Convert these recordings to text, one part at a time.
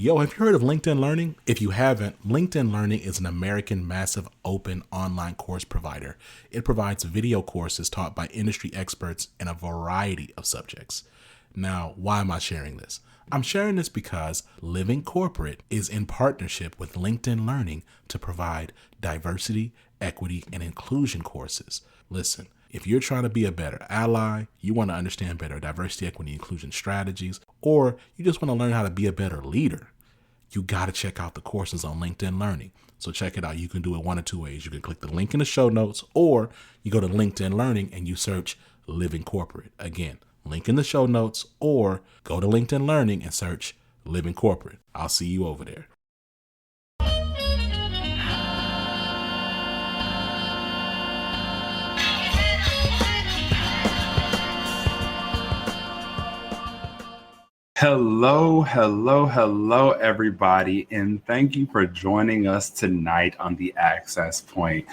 Yo, have you heard of LinkedIn Learning? If you haven't, LinkedIn Learning is an American massive open online course provider. It provides video courses taught by industry experts in a variety of subjects. Now, why am I sharing this? I'm sharing this because Living Corporate is in partnership with LinkedIn Learning to provide diversity, equity, and inclusion courses. Listen, if you're trying to be a better ally, you want to understand better diversity, equity, inclusion strategies, or you just want to learn how to be a better leader, you got to check out the courses on LinkedIn Learning. So check it out. You can do it one of two ways. You can click the link in the show notes, or you go to LinkedIn Learning and you search Living Corporate. Again, link in the show notes, or go to LinkedIn Learning and search Living Corporate. I'll see you over there. Hello, everybody, and thank you for joining us tonight on The Access Point.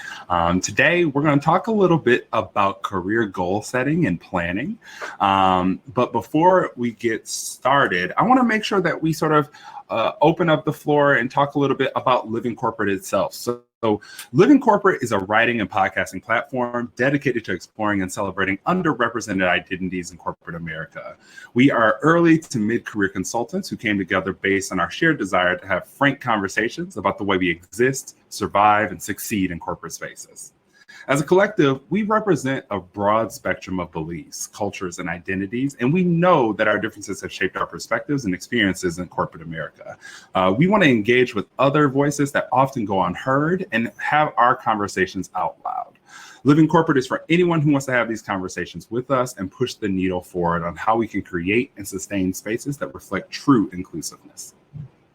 Today, we're going to talk a little bit about career goal setting and planning. But before we get started, I want to make sure that we sort of open up the floor and talk a little bit about Living Corporate itself. So Living Corporate is a writing and podcasting platform dedicated to exploring and celebrating underrepresented identities in corporate America. We are early to mid-career consultants who came together based on our shared desire to have frank conversations about the way we exist, survive, and succeed in corporate spaces. As a collective, we represent a broad spectrum of beliefs, cultures, and identities, and we know that our differences have shaped our perspectives and experiences in corporate America. We want to engage with other voices that often go unheard and have our conversations out loud. Living Corporate is for anyone who wants to have these conversations with us and push the needle forward on how we can create and sustain spaces that reflect true inclusiveness.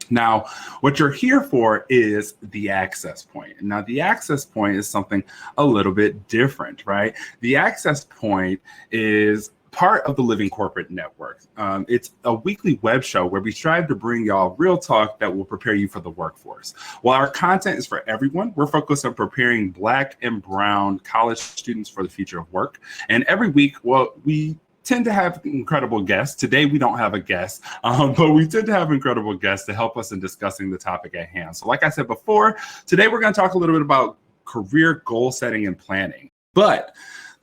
Now, what you're here for is the access point. Now, the access point is something a little bit different, right? The access point is part of the Living Corporate Network. It's a weekly web show where we strive to bring y'all real talk that will prepare you for the workforce. While our content is for everyone, we're focused on preparing Black and Brown college students for the future of work. And every week, we tend to have incredible guests. Today, we don't have a guest, but we tend to have incredible guests to help us in discussing the topic at hand. So like I said before, today we're going to talk a little bit about career goal setting and planning. But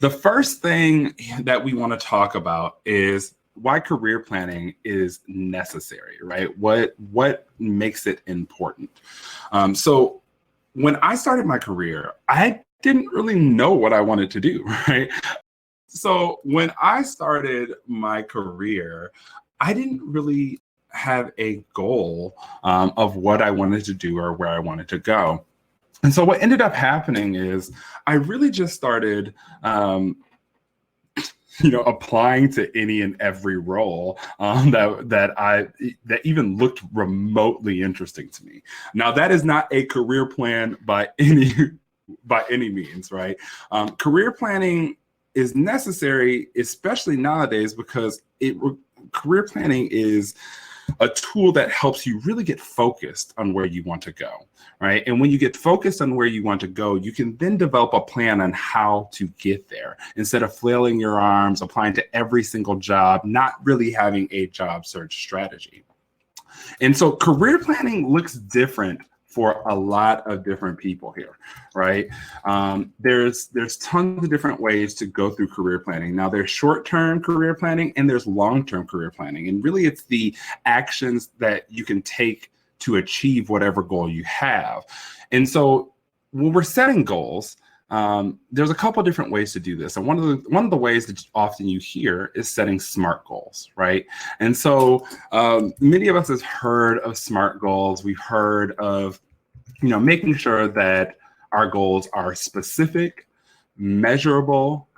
the first thing that we want to talk about is why career planning is necessary, right? What makes it important? So when I started my career, I didn't really know what I wanted to do, right? So when I started my career, I didn't really have a goal of what I wanted to do or where I wanted to go. And so what ended up happening is I really just started, applying to any and every role that even looked remotely interesting to me. Now, that is not a career plan by any means, right? Career planning is necessary, especially nowadays, because career planning is a tool that helps you really get focused on where you want to go, right? And when you get focused on where you want to go, you can then develop a plan on how to get there instead of flailing your arms, applying to every single job, not really having a job search strategy. And so career planning looks different for a lot of different people here, right? There's tons of different ways to go through career planning. Now, there's short-term career planning and there's long-term career planning. And really, it's the actions that you can take to achieve whatever goal you have. And so when we're setting goals, there's a couple different ways to do this. And one of the ways that often you hear is setting SMART goals, right? And so many of us have heard of SMART goals. We've heard of, making sure that our goals are specific, measurable,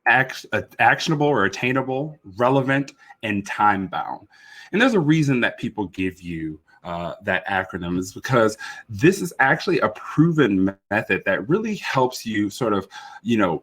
actionable or attainable, relevant, and time-bound. And there's a reason that people give you that acronym is because this is actually a proven method that really helps you sort of,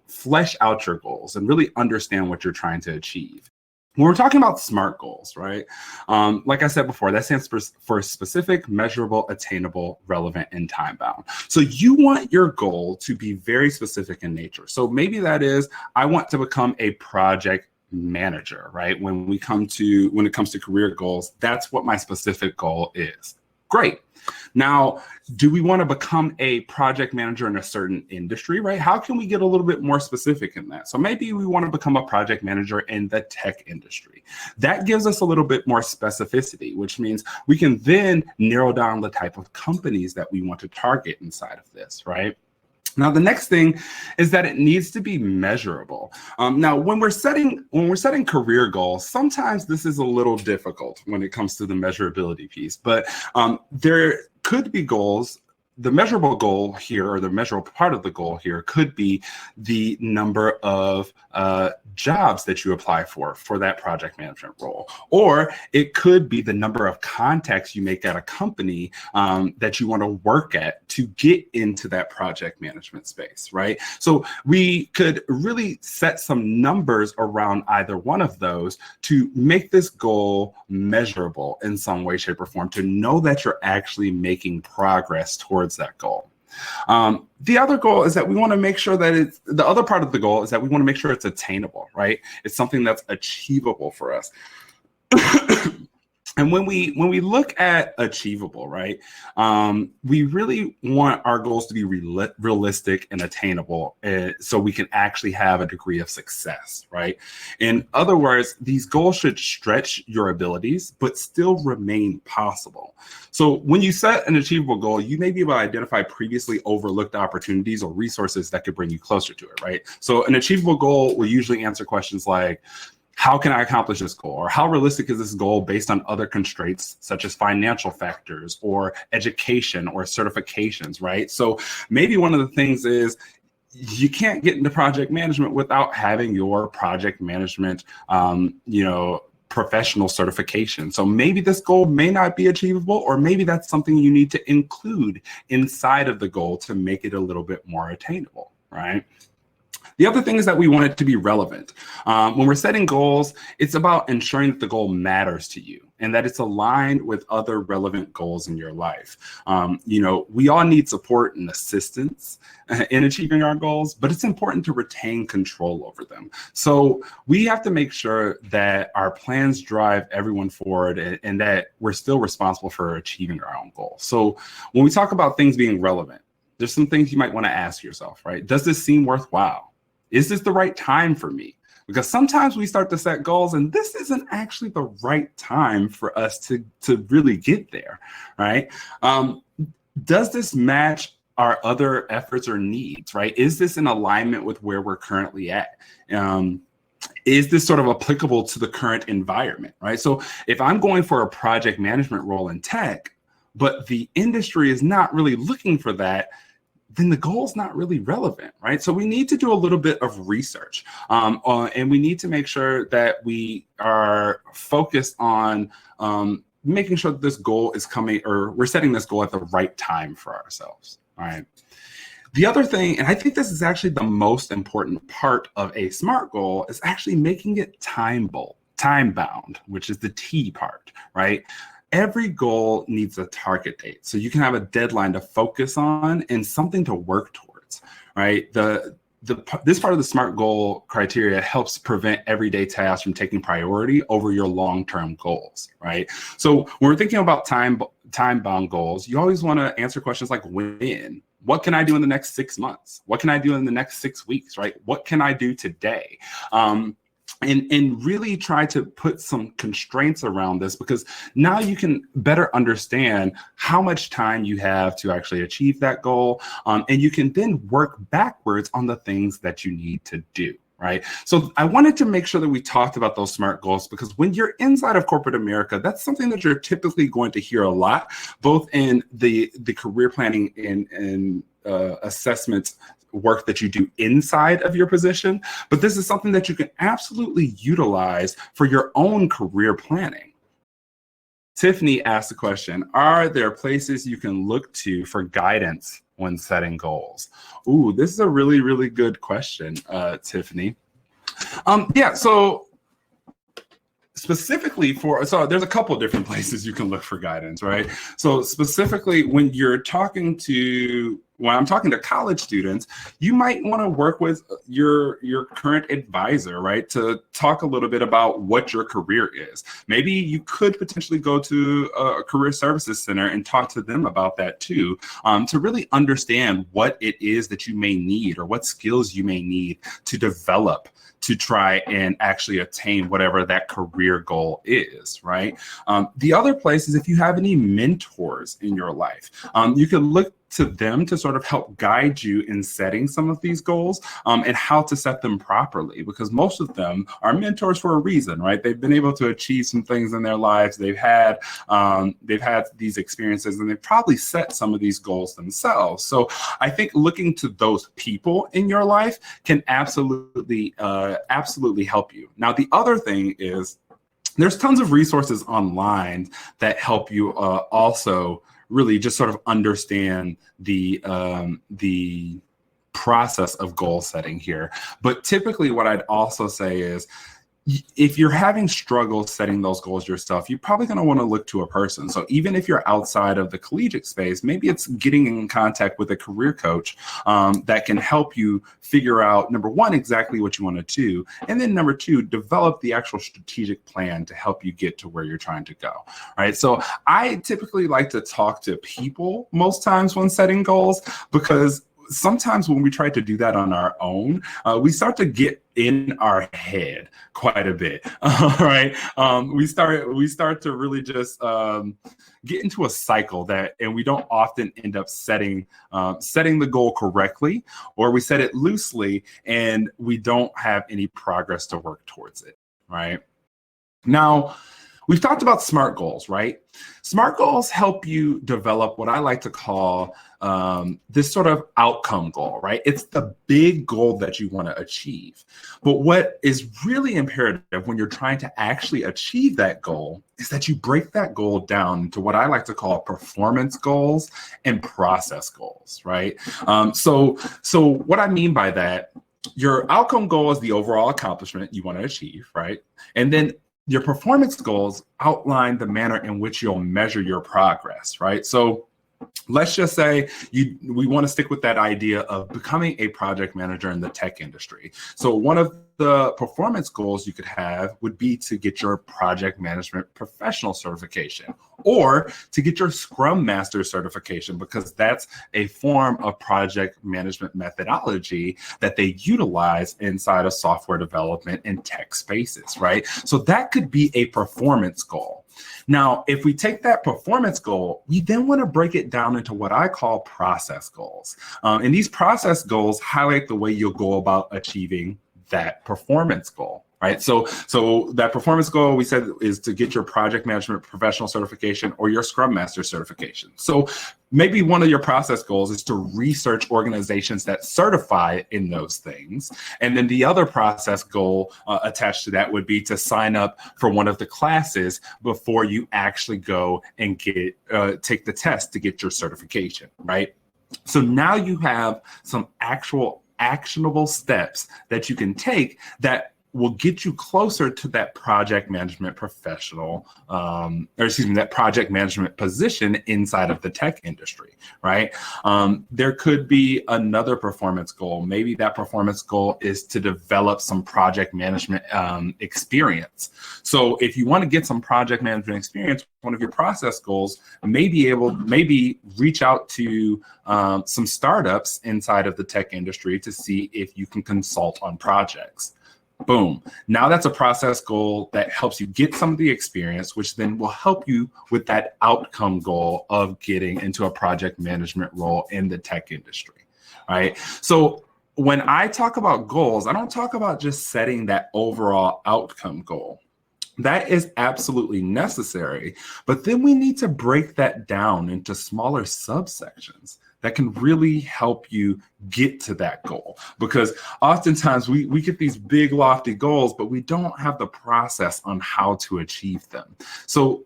flesh out your goals and really understand what you're trying to achieve. When we're talking about SMART goals, right? Like I said before, that stands for specific, measurable, attainable, relevant, and time-bound. So you want your goal to be very specific in nature. So maybe that is, I want to become a project manager, right? When it comes to career goals, that's what my specific goal is. Great. Now, do we want to become a project manager in a certain industry, right? How can we get a little bit more specific in that? So maybe we want to become a project manager in the tech industry. That gives us a little bit more specificity, which means we can then narrow down the type of companies that we want to target inside of this, right? Now, the next thing is that it needs to be measurable. Now, when we're setting career goals, sometimes this is a little difficult when it comes to the measurability piece, but there could be goals. The measurable goal here, or the measurable part of the goal here, could be the number of jobs that you apply for that project management role. Or it could be the number of contacts you make at a company that you want to work at to get into that project management space, right? So we could really set some numbers around either one of those to make this goal measurable in some way, shape, or form, to know that you're actually making progress towards that goal. The other goal is that we want to make sure that the other part of the goal is that we want to make sure it's attainable, right? It's something that's achievable for us. And when we look at achievable, right, we really want our goals to be realistic and attainable, so we can actually have a degree of success, right? In other words, these goals should stretch your abilities, but still remain possible. So when you set an achievable goal, you may be able to identify previously overlooked opportunities or resources that could bring you closer to it, right? So an achievable goal will usually answer questions like, how can I accomplish this goal? Or how realistic is this goal based on other constraints, such as financial factors or education or certifications, right? So maybe one of the things is you can't get into project management without having your project management, professional certification. So maybe this goal may not be achievable, or maybe that's something you need to include inside of the goal to make it a little bit more attainable, right? The other thing is that we want it to be relevant. When we're setting goals, it's about ensuring that the goal matters to you and that it's aligned with other relevant goals in your life. We all need support and assistance in achieving our goals, but it's important to retain control over them. So we have to make sure that our plans drive everyone forward and that we're still responsible for achieving our own goals. So when we talk about things being relevant, there's some things you might want to ask yourself, right? Does this seem worthwhile? Is this the right time for me? Because sometimes we start to set goals and this isn't actually the right time for us to really get there, right? Does this match our other efforts or needs, right? Is this in alignment with where we're currently at? Is this sort of applicable to the current environment, right? So if I'm going for a project management role in tech, but the industry is not really looking for that, then the goal is not really relevant, right? So we need to do a little bit of research, and we need to make sure that we are focused on making sure that this goal is coming, or we're setting this goal at the right time for ourselves, all right? The other thing, and I think this is actually the most important part of a SMART goal, is actually making it time-bound, which is the T part, right? Every goal needs a target date, so you can have a deadline to focus on and something to work towards, right? This part of the SMART goal criteria helps prevent everyday tasks from taking priority over your long-term goals, right? So when we're thinking about time-bound goals, you always want to answer questions like when. What can I do in the next 6 months? What can I do in the next 6 weeks, right? What can I do today? And really try to put some constraints around this, because now you can better understand how much time you have to actually achieve that goal. And you can then work backwards on the things that you need to do. Right. So I wanted to make sure that we talked about those SMART goals, because when you're inside of corporate America, that's something that you're typically going to hear a lot, both in the career planning and assessments work that you do inside of your position. But this is something that you can absolutely utilize for your own career planning. Tiffany asked the question, are there places you can look to for guidance when setting goals? Ooh, this is a really, really good question, Tiffany. So specifically so there's a couple of different places you can look for guidance, right? So specifically when you're talking to when I'm talking to college students, you might want to work with your current advisor, right? To talk a little bit about what your career is. Maybe you could potentially go to a career services center and talk to them about that too, to really understand what it is that you may need or what skills you may need to develop to try and actually attain whatever that career goal is, right? The other place is if you have any mentors in your life, you can look to them to sort of help guide you in setting some of these goals, and how to set them properly, because most of them are mentors for a reason, right? They've been able to achieve some things in their lives. They've had these experiences, and they've probably set some of these goals themselves. So I think looking to those people in your life can absolutely help you. Now, the other thing is there's tons of resources online that help you also really just sort of understand the process of goal setting here. But typically what I'd also say is, if you're having struggles setting those goals yourself, you're probably going to want to look to a person. So even if you're outside of the collegiate space, maybe it's getting in contact with a career coach that can help you figure out, number one, exactly what you want to do. And then number two, develop the actual strategic plan to help you get to where you're trying to go. Right. So I typically like to talk to people most times when setting goals, because sometimes when we try to do that on our own, we start to get in our head quite a bit. Right? We start to really just get into a cycle and we don't often end up setting the goal correctly, or we set it loosely and we don't have any progress to work towards it. Right? Now, we've talked about SMART goals, right? SMART goals help you develop what I like to call this sort of outcome goal, right? It's the big goal that you want to achieve. But what is really imperative when you're trying to actually achieve that goal is that you break that goal down into what I like to call performance goals and process goals, right? So what I mean by that, your outcome goal is the overall accomplishment you want to achieve, right? And then your performance goals outline the manner in which you'll measure your progress, right? So let's just say we want to stick with that idea of becoming a project manager in the tech industry. So one of the performance goals you could have would be to get your project management professional certification, or to get your Scrum Master certification, because that's a form of project management methodology that they utilize inside of software development and tech spaces, right? So that could be a performance goal. Now, if we take that performance goal, we then want to break it down into what I call process goals. And these process goals highlight the way you'll go about achieving that performance goal, right? So that performance goal we said is to get your project management professional certification or your Scrum Master certification. So maybe one of your process goals is to research organizations that certify in those things. And then the other process goal attached to that would be to sign up for one of the classes before you actually go and take the test to get your certification, right? So now you have some actual actionable steps that you can take that will get you closer to that project management professional, that project management position inside of the tech industry, right? There could be another performance goal. Maybe that performance goal is to develop some project management experience. So if you want to get some project management experience, one of your process goals maybe reach out to some startups inside of the tech industry to see if you can consult on projects. Boom. Now that's a process goal that helps you get some of the experience, which then will help you with that outcome goal of getting into a project management role in the tech industry, right? So when I talk about goals, I don't talk about just setting that overall outcome goal. That is absolutely necessary, but then we need to break that down into smaller subsections that can really help you get to that goal. Because oftentimes we get these big lofty goals, but we don't have the process on how to achieve them. So,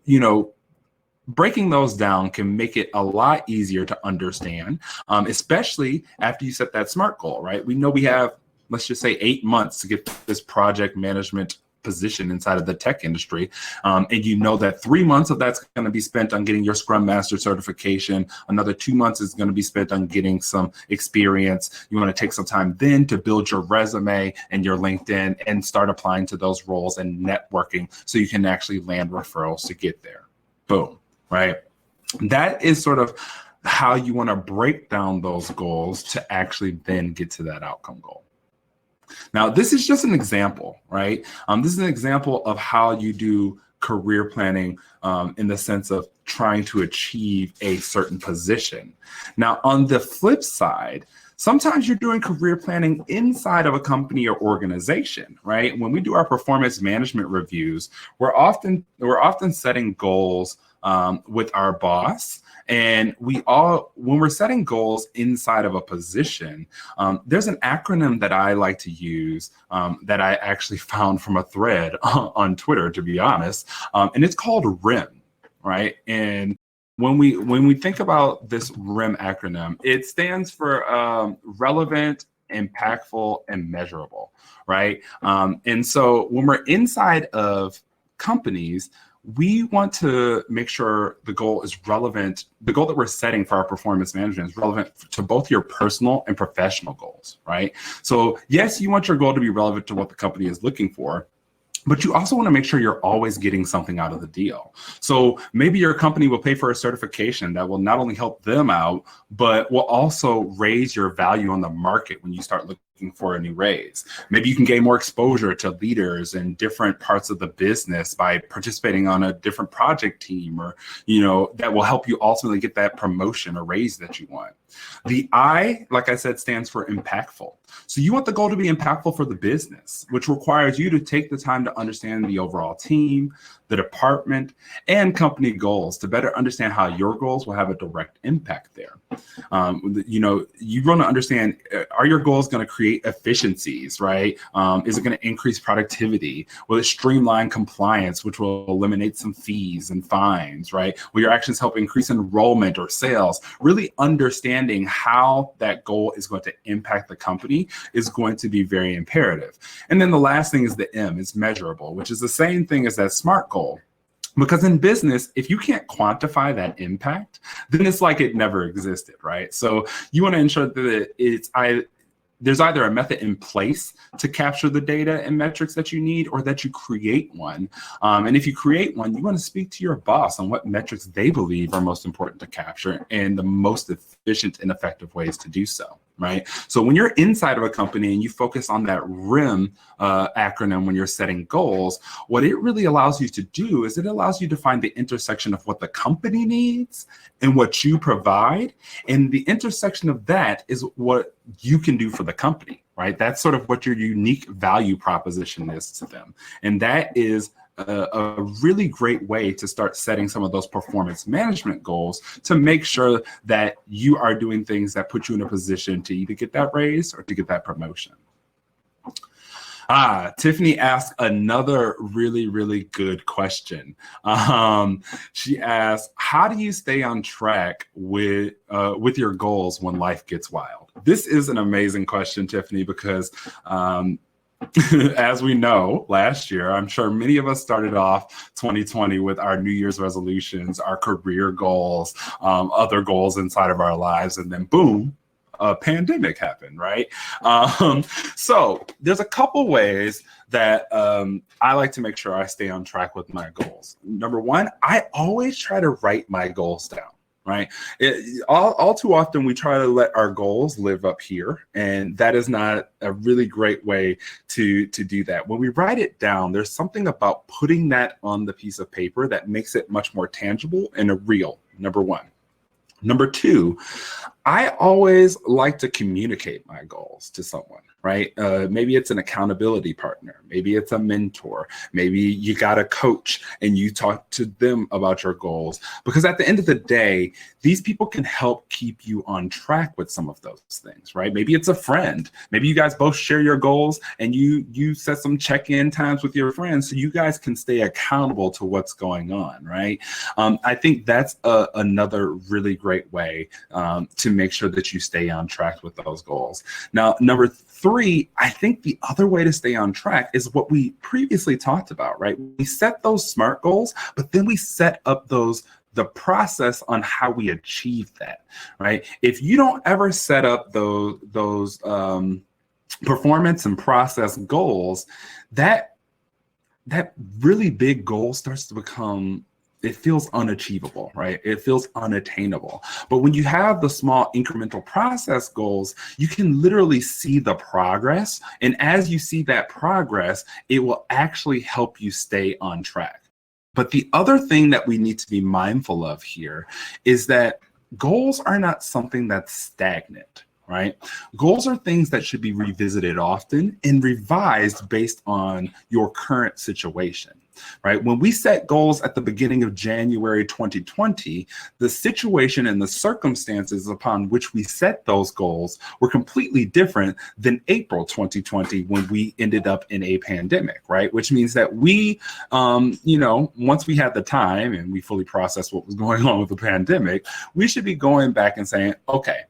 breaking those down can make it a lot easier to understand, especially after you set that SMART goal, right? We know we have, let's just say, 8 months to get this project management position inside of the tech industry. And you know that 3 months of that's going to be spent on getting your Scrum Master certification. Another 2 months is going to be spent on getting some experience. You want to take some time then to build your resume and your LinkedIn and start applying to those roles and networking so you can actually land referrals to get there. Boom, right? That is sort of how you want to break down those goals to actually then get to that outcome goal. Now, this is just an example, right? This is an example of how you do career planning in the sense of trying to achieve a certain position. Now, on the flip side, sometimes you're doing career planning inside of a company or organization, right? When we do our performance management reviews, we're often setting goals with our boss. And when we're setting goals inside of a position, there's an acronym that I like to use that I actually found from a thread on Twitter, to be honest, and it's called RIM, right? And when we think about this RIM acronym, it stands for relevant, impactful, and measurable, right? And so when we're inside of companies, we want to make sure the goal is relevant. The goal that we're setting for our performance management is relevant to both your personal and professional goals, right? So yes, you want your goal to be relevant to what the company is looking for, but you also want to make sure you're always getting something out of the deal. So maybe your company will pay for a certification that will not only help them out, but will also raise your value on the market when you start looking for a new raise. Maybe you can gain more exposure to leaders in different parts of the business by participating on a different project team, or, that will help you ultimately get that promotion or raise that you want. The I, like I said, stands for impactful. So you want the goal to be impactful for the business, which requires you to take the time to understand the overall team, the department, and company goals to better understand how your goals will have a direct impact there. You want to understand, are your goals going to create efficiencies, right? Is it going to increase productivity? Will it streamline compliance, which will eliminate some fees and fines, right? Will your actions help increase enrollment or sales? Really understanding how that goal is going to impact the company is going to be very imperative. And then the last thing is the M, is measurable, which is the same thing as that SMART goal. Because in business, if you can't quantify that impact, then it's like it never existed, right? So you want to ensure that there's either a method in place to capture the data and metrics that you need, or that you create one. And if you create one, you want to speak to your boss on what metrics they believe are most important to capture and the most efficient and effective ways to do so, right? So when you're inside of a company and you focus on that RIM acronym when you're setting goals, what it really allows you to do is it allows you to find the intersection of what the company needs and what you provide. And the intersection of that is what you can do for the company, right? That's sort of what your unique value proposition is to them. And that is a really great way to start setting some of those performance management goals to make sure that you are doing things that put you in a position to either get that raise or to get that promotion. Tiffany asked another really, really good question. She asked, how do you stay on track with your goals when life gets wild? This is an amazing question, Tiffany, because as we know, last year, I'm sure many of us started off 2020 with our New Year's resolutions, our career goals, other goals inside of our lives, and then boom, a pandemic happened, right? So there's a couple ways that I like to make sure I stay on track with my goals. Number one, I always try to write my goals down. Right. All too often we try to let our goals live up here, and that is not a really great way to do that. When we write it down, there's something about putting that on the piece of paper that makes it much more tangible and real. Number one. Number two, I always like to communicate my goals to someone, right? Maybe it's an accountability partner. Maybe it's a mentor. Maybe you got a coach and you talk to them about your goals. Because at the end of the day, these people can help keep you on track with some of those things, right? Maybe it's a friend. Maybe you guys both share your goals and you set some check-in times with your friends so you guys can stay accountable to what's going on, right? I think that's another really great way to make sure that you stay on track with those goals. Now, number three three, I think the other way to stay on track is what we previously talked about, right? We set those SMART goals, but then we set up the process on how we achieve that, right? If you don't ever set up those performance and process goals, that really big goal starts to become, it feels unachievable, right? It feels unattainable. But when you have the small incremental process goals, you can literally see the progress. And as you see that progress, it will actually help you stay on track. But the other thing that we need to be mindful of here is that goals are not something that's stagnant, right? Goals are things that should be revisited often and revised based on your current situation, right? When we set goals at the beginning of January 2020, the situation and the circumstances upon which we set those goals were completely different than April 2020 when we ended up in a pandemic, right? Which means that we, once we had the time and we fully processed what was going on with the pandemic, we should be going back and saying, okay,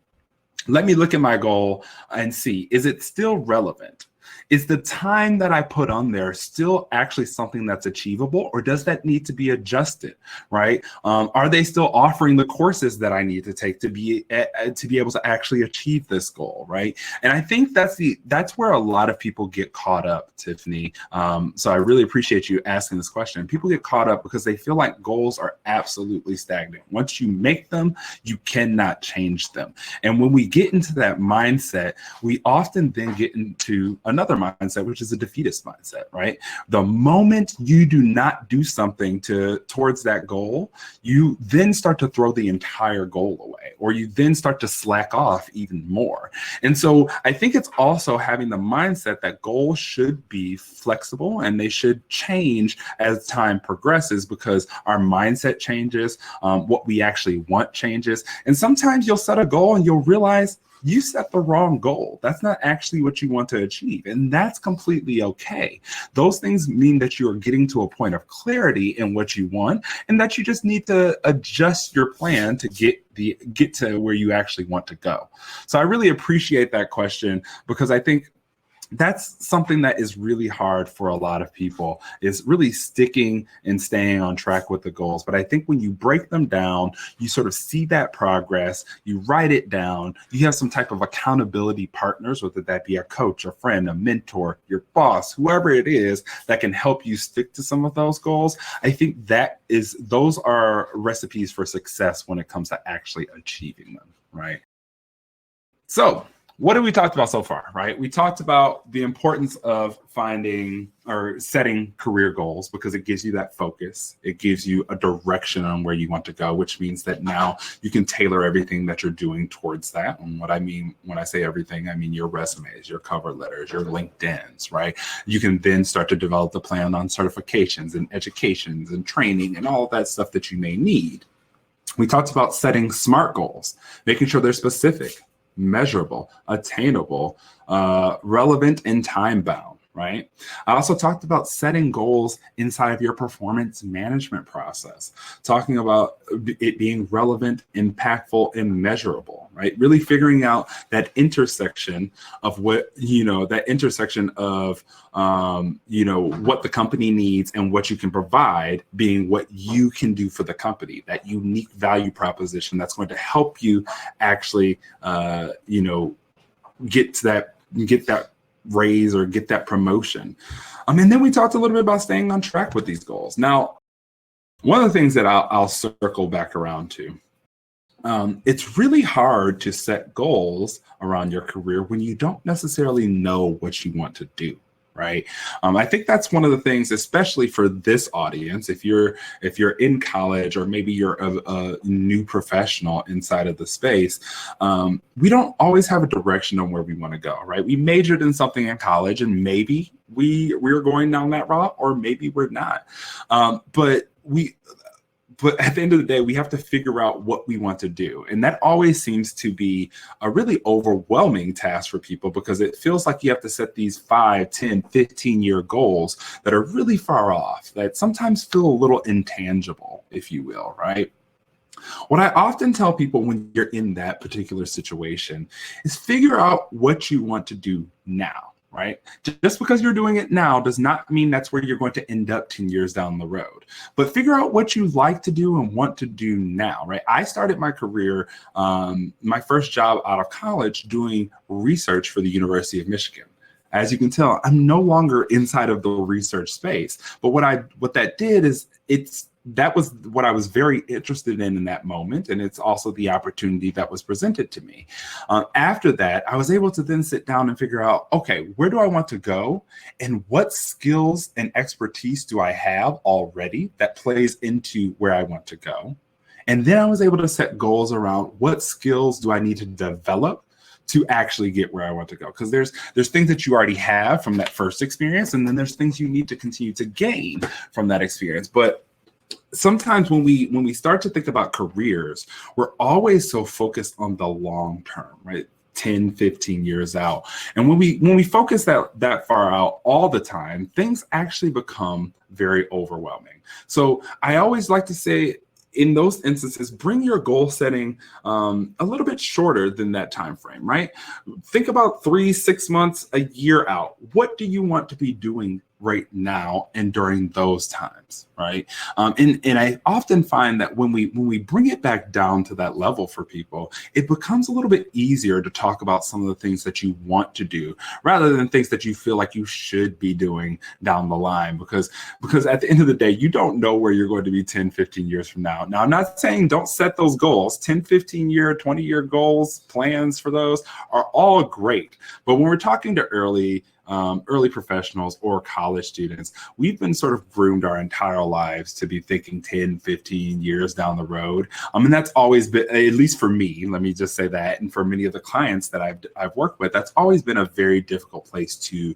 let me look at my goal and see, is it still relevant? Is the time that I put on there still actually something that's achievable, or does that need to be adjusted, right? Are they still offering the courses that I need to take to be able to actually achieve this goal, right? And I think that's where a lot of people get caught up, Tiffany. So I really appreciate you asking this question. People get caught up because they feel like goals are absolutely stagnant. Once you make them, you cannot change them. And when we get into that mindset, we often then get into another mindset, which is a defeatist mindset, right? The moment you do not do something towards that goal, you then start to throw the entire goal away, or you then start to slack off even more. And so I think it's also having the mindset that goals should be flexible and they should change as time progresses, because our mindset changes, what we actually want changes. And sometimes you'll set a goal and you'll realize you set the wrong goal. That's not actually what you want to achieve. And that's completely okay. Those things mean that you're getting to a point of clarity in what you want, and that you just need to adjust your plan to get to where you actually want to go. So I really appreciate that question, because I think that's something that is really hard for a lot of people, is really sticking and staying on track with the goals. But I think when you break them down, you sort of see that progress, you write it down, you have some type of accountability partners, whether that be a coach, a friend, a mentor, your boss, whoever it is that can help you stick to some of those goals. I think those are recipes for success when it comes to actually achieving them, right? So what have we talked about so far, right? We talked about the importance of finding or setting career goals, because it gives you that focus. It gives you a direction on where you want to go, which means that now you can tailor everything that you're doing towards that. And what I mean when I say everything, I mean your resumes, your cover letters, your LinkedIns, right? You can then start to develop the plan on certifications and educations and training and all of that stuff that you may need. We talked about setting SMART goals, making sure they're specific, measurable, attainable, relevant, and time bound, right? I also talked about setting goals inside of your performance management process, talking about it being relevant, impactful, and measurable, right? Really figuring out that intersection of what the company needs and what you can provide, being what you can do for the company, that unique value proposition that's going to help you actually, get that raise or get that promotion. And then we talked a little bit about staying on track with these goals. Now, one of the things that I'll circle back around to, it's really hard to set goals around your career when you don't necessarily know what you want to do, right? I think that's one of the things, especially for this audience, if you're in college, or maybe you're a new professional inside of the space, we don't always have a direction on where we want to go, right? We majored in something in college, and maybe we're going down that route, or maybe we're not. But at the end of the day, we have to figure out what we want to do. And that always seems to be a really overwhelming task for people, because it feels like you have to set these 5, 10, 15-year goals that are really far off, that sometimes feel a little intangible, if you will, right? What I often tell people when you're in that particular situation is figure out what you want to do now, right? Just because you're doing it now does not mean that's where you're going to end up 10 years down the road. But figure out what you like to do and want to do now, right? I started my career, my first job out of college, doing research for the University of Michigan. As you can tell, I'm no longer inside of the research space. But what that did is that was what I was very interested in that moment. And it's also the opportunity that was presented to me. After that, I was able to then sit down and figure out, okay, where do I want to go? And what skills and expertise do I have already that plays into where I want to go? And then I was able to set goals around what skills do I need to develop to actually get where I want to go. Because there's things that you already have from that first experience, and then there's things you need to continue to gain from that experience. But sometimes when we start to think about careers, we're always so focused on the long term, right? 10, 15 years out. And when we focus that far out all the time, things actually become very overwhelming. So I always like to say, in those instances, bring your goal setting a little bit shorter than that time frame, right? Think about 3, 6 months, a year out. What do you want to be doing right now and during those times, right? And I often find that when we bring it back down to that level for people, it becomes a little bit easier to talk about some of the things that you want to do rather than things that you feel like you should be doing down the line, because at the end of the day, you don't know where you're going to be 10, 15 years from now. Now, I'm not saying don't set those goals. 10, 15 year, 20-year goals, plans for those are all great. But when we're talking to early professionals or college students, we've been sort of groomed our entire lives to be thinking 10, 15 years down the road. And that's always been, at least for me, let me just say that, and for many of the clients that I've worked with, that's always been a very difficult place to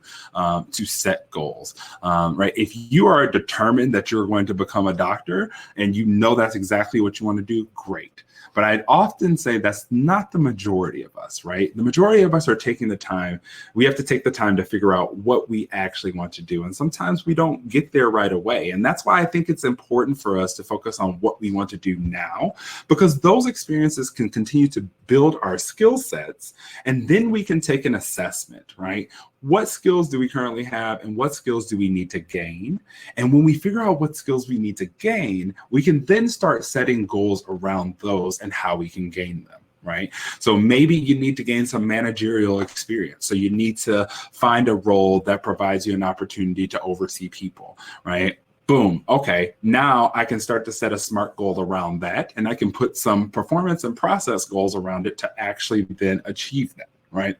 set goals, right? If you are determined that you're going to become a doctor and you know that's exactly what you want to do, great. But I'd often say that's not the majority of us, right? The majority of us are taking the time. We have to take the time to figure out what we actually want to do. And sometimes we don't get there right away. And that's why I think it's important for us to focus on what we want to do now, because those experiences can continue to build our skill sets. And then we can take an assessment, right? What skills do we currently have and what skills do we need to gain? And when we figure out what skills we need to gain, we can then start setting goals around those and how we can gain them, right? So maybe you need to gain some managerial experience. So you need to find a role that provides you an opportunity to oversee people, right? Boom. Okay. Now I can start to set a SMART goal around that, and I can put some performance and process goals around it to actually then achieve that, right?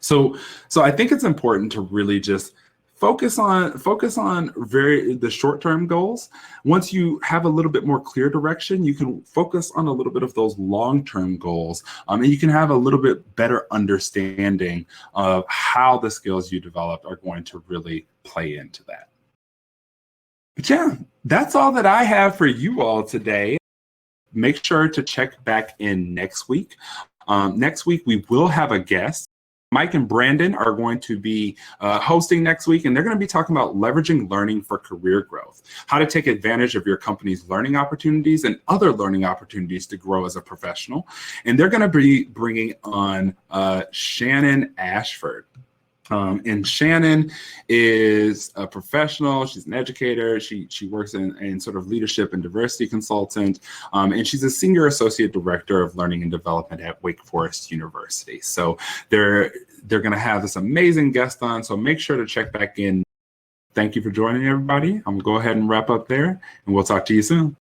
So I think it's important to really just focus on the short-term goals. Once you have a little bit more clear direction, you can focus on a little bit of those long-term goals, and you can have a little bit better understanding of how the skills you developed are going to really play into that. But yeah, that's all that I have for you all today. Make sure to check back in next week. Next week, we will have a guest. Mike and Brandon are going to be hosting next week, and they're going to be talking about leveraging learning for career growth, how to take advantage of your company's learning opportunities and other learning opportunities to grow as a professional. And they're going to be bringing on Shannon Ashford. And Shannon is a professional. She's an educator. She works in sort of leadership and diversity consultant. And she's a senior associate director of learning and development at Wake Forest University. So they're going to have this amazing guest on. So make sure to check back in. Thank you for joining, everybody. I'm going to go ahead and wrap up there, and we'll talk to you soon.